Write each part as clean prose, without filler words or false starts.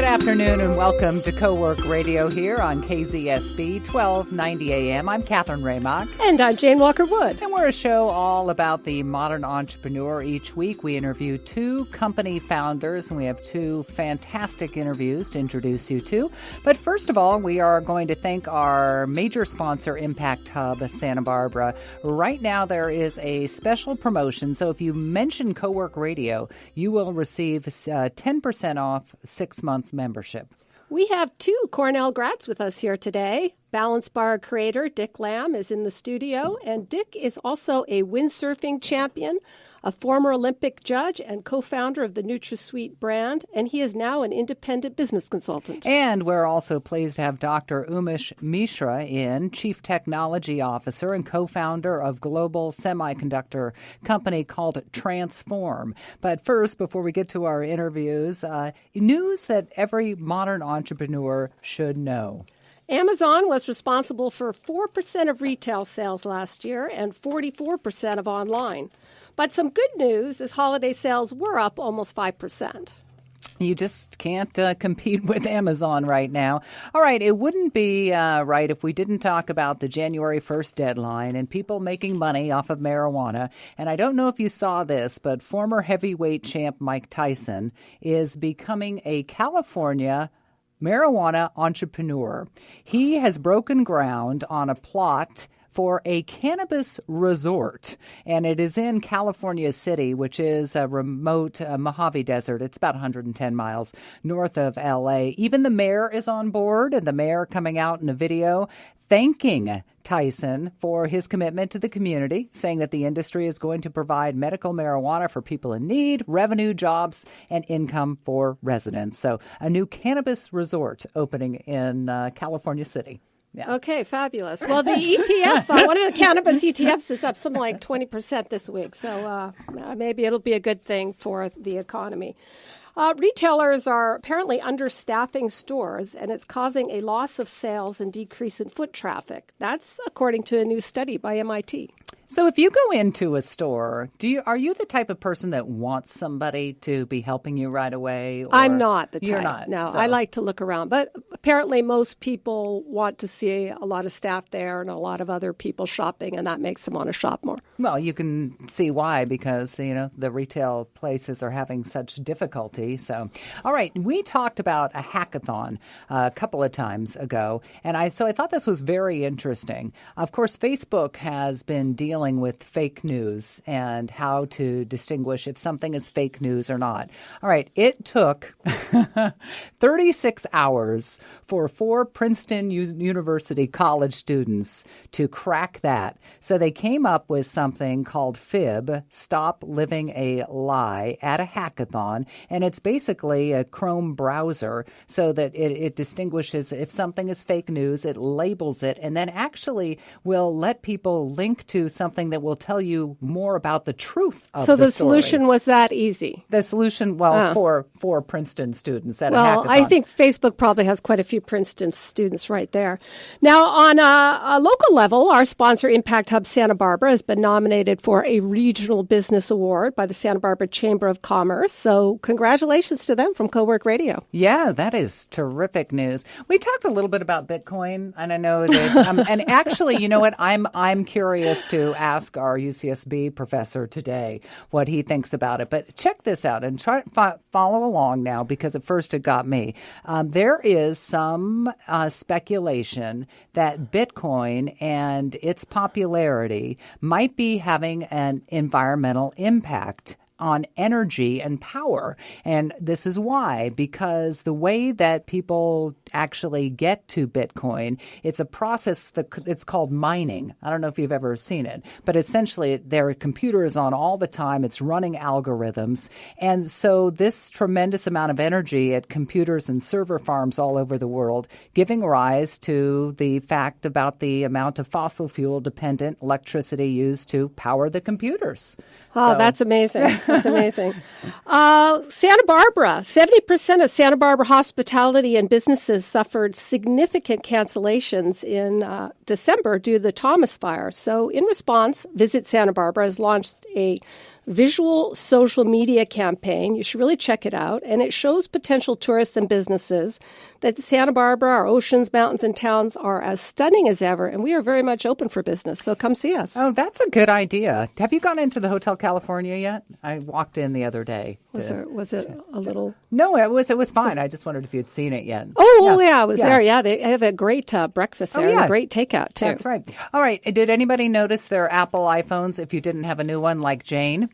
Good afternoon and welcome to Co-Work Radio here on KZSB 1290 AM. I'm Catherine Raymock. And I'm Jane Walker-Wood. And we're a show all about the modern entrepreneur. Each week we interview two company founders, and we have two fantastic interviews to introduce you to. But first of all, we are going to thank our major sponsor, Impact Hub Santa Barbara. Right now there is a special promotion, so if you mention Co-Work Radio, you will receive 10% off 6-month membership. We have two Cornell grads with us here today. Balance Bar creator Dick Lamb is in the studio, and Dick is also a windsurfing champion, a former Olympic judge, and co-founder of the NutraSweet brand, and he is now an independent business consultant. And we're also pleased to have Dr. Umesh Mishra in, Chief Technology Officer and co-founder of global semiconductor company called Transphorm. But first, before we get to our interviews, news that every modern entrepreneur should know. Amazon was responsible for 4% of retail sales last year and 44% of online. But some good news is holiday sales were up almost 5%. You just can't compete with Amazon right now. All right, it wouldn't be right if we didn't talk about the January 1st deadline and people making money off of marijuana. And I don't know if you saw this, but former heavyweight champ Mike Tyson is becoming a California marijuana entrepreneur. He has broken ground on a plot for a cannabis resort, and it is in California City, which is a remote Mojave Desert. It's about 110 miles north of L.A. Even the mayor is on board, and the mayor coming out in a video thanking Tyson for his commitment to the community, saying that the industry is going to provide medical marijuana for people in need, revenue, jobs, and income for residents. So a new cannabis resort opening in California City. Yeah. Okay, fabulous. Well, the ETF, one of the cannabis ETFs is up something like 20% this week. So maybe it'll be a good thing for the economy. Retailers are apparently understaffing stores, and it's causing a loss of sales and decrease in foot traffic. That's according to a new study by MIT. So if you go into a store, are you the type of person that wants somebody to be helping you right away? Or I'm not the type. You're not. No, so. I like to look around. But apparently most people want to see a lot of staff there and a lot of other people shopping, and that makes them want to shop more. Well, you can see why, because, the retail places are having such difficulty. So, all right, we talked about a hackathon a couple of times ago, and I thought this was very interesting. Of course, Facebook has been dealing with fake news and how to distinguish if something is fake news or not. All right, it took 36 hours for 4 Princeton University college students to crack that. So they came up with something called FIB, Stop Living a Lie, at a hackathon, and it's basically a Chrome browser so that it distinguishes if something is fake news, it labels it, and then actually will let people link to something that will tell you more about the truth of the story. So the solution was that easy? The solution, for Princeton students at a hackathon. Well, I think Facebook probably has quite a few Princeton students right there. Now, on a local level, our sponsor, Impact Hub Santa Barbara, has been nominated for a Regional Business Award by the Santa Barbara Chamber of Commerce. So congratulations to them from Co-Work Radio. Yeah, that is terrific news. We talked a little bit about Bitcoin, and I know that, and actually, you know what? I'm curious to ask our UCSB professor today what he thinks about it. But check this out and try to follow along now, because at first it got me. There is some speculation that Bitcoin and its popularity might be having an environmental impact on energy and power. And this is why, because the way that people actually get to Bitcoin, it's a process it's called mining. I don't know if you've ever seen it, but essentially their computer is on all the time. It's running algorithms. And so this tremendous amount of energy at computers and server farms all over the world, giving rise to the fact about the amount of fossil fuel dependent electricity used to power the computers. Oh, that's amazing. That's amazing. Santa Barbara, 70% of Santa Barbara hospitality and businesses suffered significant cancellations in December due to the Thomas fire. So in response, Visit Santa Barbara has launched a visual social media campaign. You should really check it out. And it shows potential tourists and businesses that Santa Barbara, our oceans, mountains, and towns are as stunning as ever. And we are very much open for business. So come see us. Oh, that's a good idea. Have you gone into the Hotel California yet? I walked in the other day. Was it a little? No, it was fine. I just wondered if you'd seen it yet. Oh, yeah, I was there. Yeah, they have a great breakfast there and a great takeout, too. That's right. All right. Did anybody notice their Apple iPhones, if you didn't have a new one like Jane,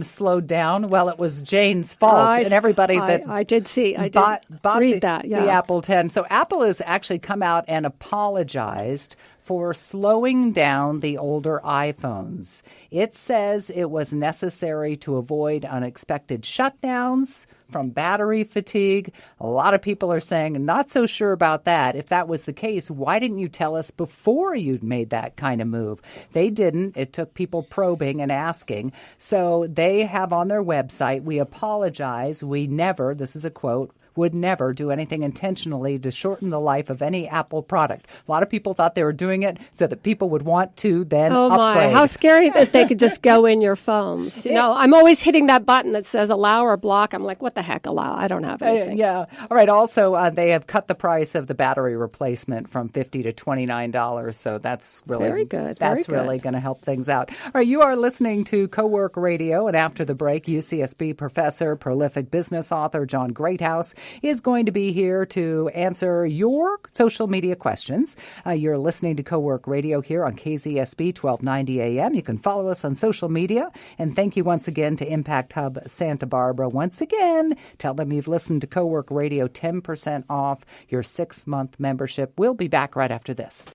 slowed down? Well, it was Jane's fault. And everybody I did see. I bought read that. Yeah. The Apple 10. So Apple has actually come out and apologized for slowing down the older iPhones. It says it was necessary to avoid unexpected shutdowns from battery fatigue. A lot of people are saying, not so sure about that. If that was the case, why didn't you tell us before you'd made that kind of move? They didn't. It took people probing and asking. So they have on their website, we apologize. We never, this is a quote, would never do anything intentionally to shorten the life of any Apple product. A lot of people thought they were doing it so that people would want to then upgrade. My, how scary that they could just go in your phones. You know, I'm always hitting that button that says allow or block. I'm like, what the heck, allow? I don't have anything. Yeah. All right. Also, they have cut the price of the battery replacement from $50 to $29. So that's really very good. That's really going to help things out. All right. You are listening to Co-Work Radio, and after the break, UCSB professor, prolific business author John Greathouse is going to be here to answer your social media questions. You're listening to Co-Work Radio here on KZSB 1290 AM. You can follow us on social media. And thank you once again to Impact Hub Santa Barbara. Once again, tell them you've listened to Co-Work Radio, 10% off your 6-month membership. We'll be back right after this.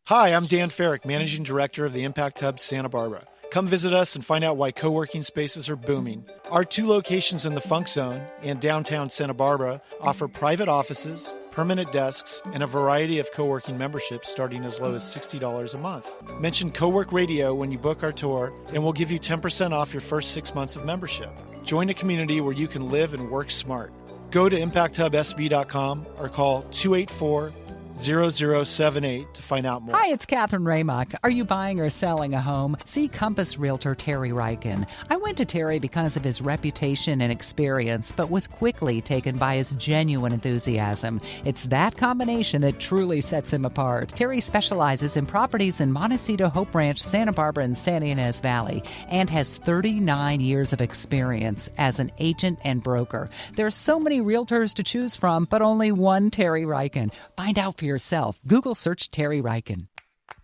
Hi, I'm Dan Farrick, Managing Director of the Impact Hub Santa Barbara. Come visit us and find out why co-working spaces are booming. Our 2 locations in the Funk Zone and downtown Santa Barbara offer private offices, permanent desks, and a variety of co-working memberships starting as low as $60 a month. Mention Co-Work Radio when you book our tour, and we'll give you 10% off your first 6 months of membership. Join a community where you can live and work smart. Go to ImpactHubSB.com or call 284-0078 to find out more. Hi, it's Catherine Raymock. Are you buying or selling a home? See Compass Realtor Terry Ryken. I went to Terry because of his reputation and experience, but was quickly taken by his genuine enthusiasm. It's that combination that truly sets him apart. Terry specializes in properties in Montecito, Hope Ranch, Santa Barbara, and Santa Ynez Valley, and has 39 years of experience as an agent and broker. There are so many realtors to choose from, but only one Terry Ryken. Find out for yourself. Google search Terry Ryken.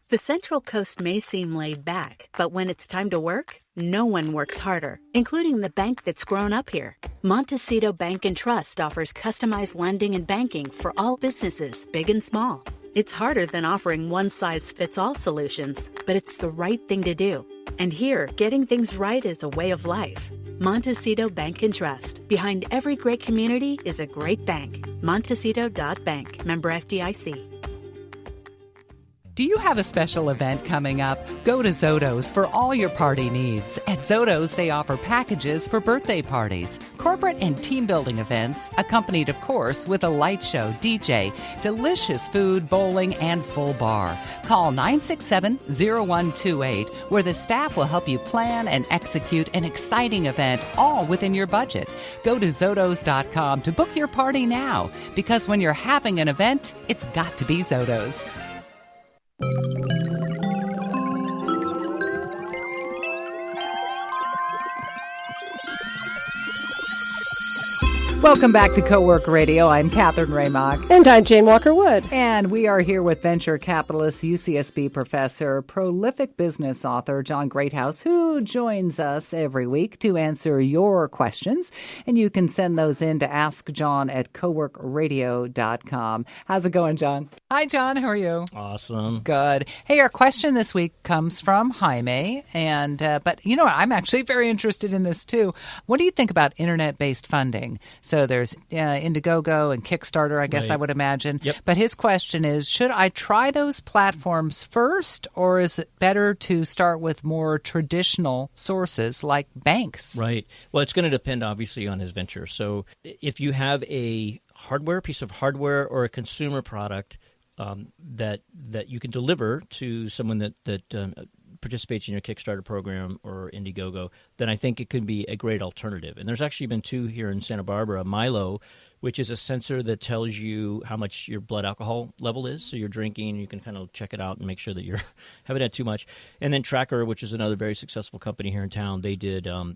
The Central Coast may seem laid back, but when it's time to work, no one works harder, including the bank that's grown up here. Montecito Bank and Trust offers customized lending and banking for all businesses, big and small. It's harder than offering one-size-fits-all solutions, but it's the right thing to do. And here, getting things right is a way of life. Montecito Bank and Trust. Behind every great community is a great bank. Montecito.bank. Member FDIC. Do you have a special event coming up? Go to Zoto's for all your party needs. At Zoto's, they offer packages for birthday parties, corporate and team building events, accompanied, of course, with a light show, DJ, delicious food, bowling, and full bar. Call 967-0128, where the staff will help you plan and execute an exciting event, all within your budget. Go to Zotos.com to book your party now, because when you're having an event, it's got to be Zoto's. Welcome back to Co-Work Radio. I'm Catherine Raymock. And I'm Jane Walker-Wood. And we are here with venture capitalist, UCSB professor, prolific business author, John Greathouse, who joins us every week to answer your questions. And you can send those in to askjohn@coworkradio.com. How's it going, John? Hi, John. How are you? Awesome. Good. Hey, our question this week comes from Jaime. But you know what? I'm actually very interested in this, too. What do you think about internet-based funding? So So there's Indiegogo and Kickstarter, I guess I would imagine. Yep. But his question is, should I try those platforms first, or is it better to start with more traditional sources like banks? Right. Well, it's going to depend, obviously, on his venture. So if you have a piece of hardware or a consumer product that you can deliver to someone that participates in your Kickstarter program or Indiegogo, then I think it could be a great alternative. And there's actually been 2 here in Santa Barbara. Milo, which is a sensor that tells you how much your blood alcohol level is. So you're drinking, you can kind of check it out and make sure that you're haven't had too much. And then Tracker, which is another very successful company here in town, they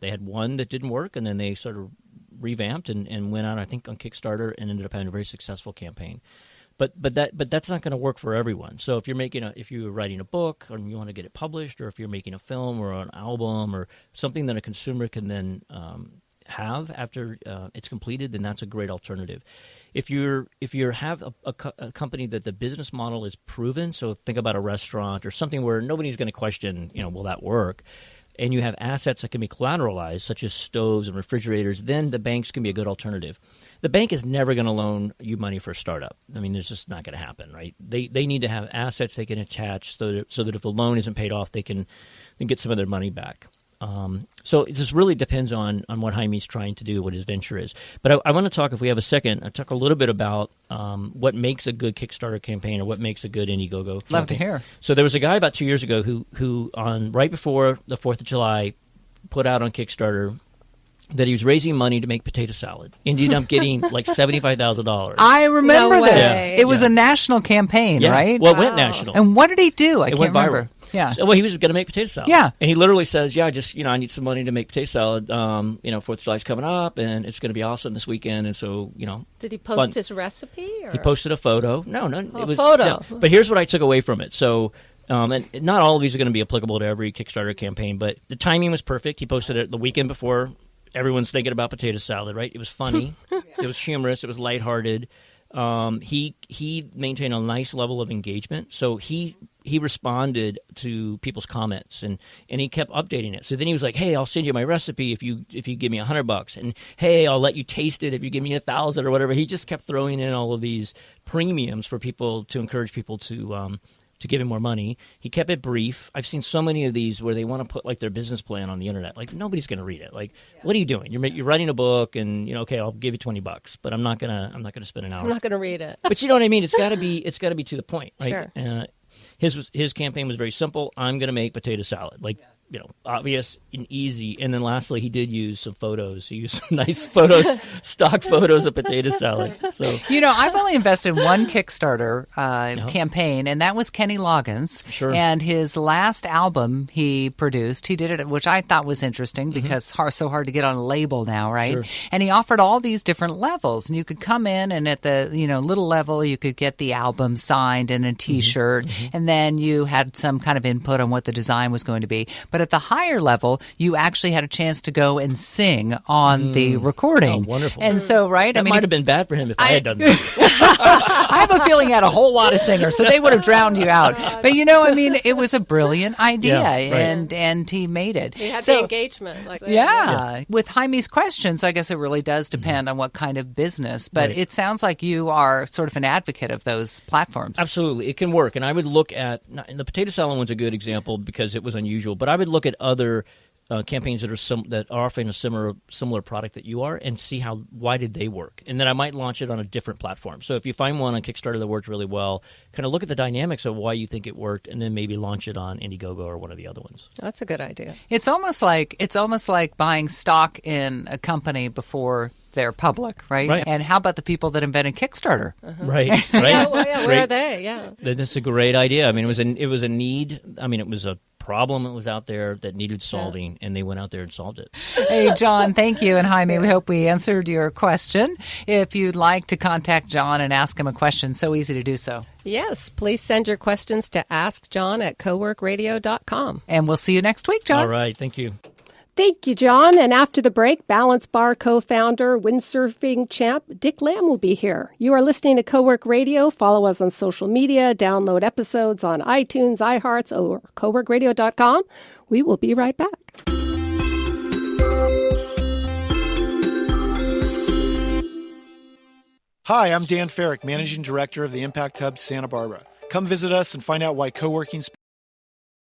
had one that didn't work, and then they sort of revamped and went out, I think, on Kickstarter and ended up having a very successful campaign. But that's not going to work for everyone. So if you're writing a book or you want to get it published, or if you're making a film or an album or something that a consumer can then have after it's completed, then that's a great alternative. If you have a company that the business model is proven, so think about a restaurant or something where nobody's going to question, will that work? And you have assets that can be collateralized, such as stoves and refrigerators, then the banks can be a good alternative. The bank is never going to loan you money for a startup. I mean, it's just not going to happen, right? They need to have assets they can attach so that if the loan isn't paid off, they can get some of their money back. So it just really depends on what Jaime's trying to do, what his venture is. But I want to talk, if we have a second, talk a little bit about what makes a good Kickstarter campaign or what makes a good Indiegogo campaign. Love to hear. So there was a guy about 2 years ago who on right before the 4th of July put out on Kickstarter that he was raising money to make potato salad. Ended up getting like $75,000. I remember No this. way. It was a national campaign, right? Well, it went national. And what did he do? I It can't went remember. viral. Yeah. So, well, he was going to make potato salad. Yeah. And he literally says, I just, I need some money to make potato salad. 4th of July's coming up, and it's going to be awesome this weekend. And so, Did he post fun. his recipe? Or? He posted a photo. No, it was photo. no. But here's what I took away from it. So, and not all of these are going to be applicable to every Kickstarter campaign, but the timing was perfect. He posted it the weekend before everyone's thinking about potato salad, right? It was funny. It was humorous. It was lighthearted. He maintained a nice level of engagement. So he responded to people's comments and he kept updating it. So then he was like, "Hey, I'll send you my recipe if you give me $100, and hey, I'll let you taste it if you give me 1,000 or whatever." He just kept throwing in all of these premiums for people to encourage people to give him more money. He kept it brief. I've seen so many of these where they want to put like their business plan on the internet. Like nobody's going to read it. Like, what are you doing? You're writing a book, and okay, I'll give you $20, but I'm not gonna spend an hour. I'm not going to read it. But you know what I mean? It's got to be to the point, right? Sure. His campaign was very simple. I'm going to make potato salad. Like, obvious and easy. And then lastly, he did use some photos. He used some nice photos, stock photos of potato salad. So I've only invested in one Kickstarter campaign, and that was Kenny Loggins. Sure. And his last album he produced, he did it, which I thought was interesting because so hard to get on a label now, right? Sure. And he offered all these different levels, and you could come in, and at the little level, you could get the album signed and a T-shirt, and then you had some kind of input on what the design was going to be. But at the higher level, you actually had a chance to go and sing on the recording. Oh, wonderful. And so, right? that might have been bad for him if I had done that. I have a feeling he had a whole lot of singers, so they would have drowned you out. But it was a brilliant idea, Yeah, right. and he made it. He had So- the engagement. Yeah. With Jaime's questions, I guess it really does depend on what kind of business. But Right. it sounds like you are sort of an advocate of those platforms. Absolutely. It can work. And I would look at, and the potato salad one's a good example because it was unusual, but I would look at other campaigns that are offering a similar product that you are and see why did they work. And then I might launch it on a different platform. So if you find one on Kickstarter that worked really well, kind of look at the dynamics of why you think it worked and then maybe launch it on Indiegogo or one of the other ones. That's a good idea. It's almost like buying stock in a company before they're public, right? Right. And how about the people that invented Kickstarter? Right. Yeah, well, It's where great. are they? Yeah. That's a great idea. I mean, it was a need. I mean, it was a problem that was out there that needed solving, and they went out there and solved it. Hey, John, thank you. And Jaime, we hope we answered your question. If you'd like to contact John and ask him a question, so easy to do so. Yes, please send your questions to askjohn@coworkradio.com. And we'll see you next week, John. All right. Thank you. Thank you, John. And after the break, Balance Bar co-founder, windsurfing champ Dick Lamb will be here. You are listening to Cowork Radio. Follow us on social media. Download episodes on iTunes, iHearts, or coworkradio.com. We will be right back. Hi, I'm Dan Ferrick, Managing Director of the Impact Hub Santa Barbara. Come visit us and find out why co-working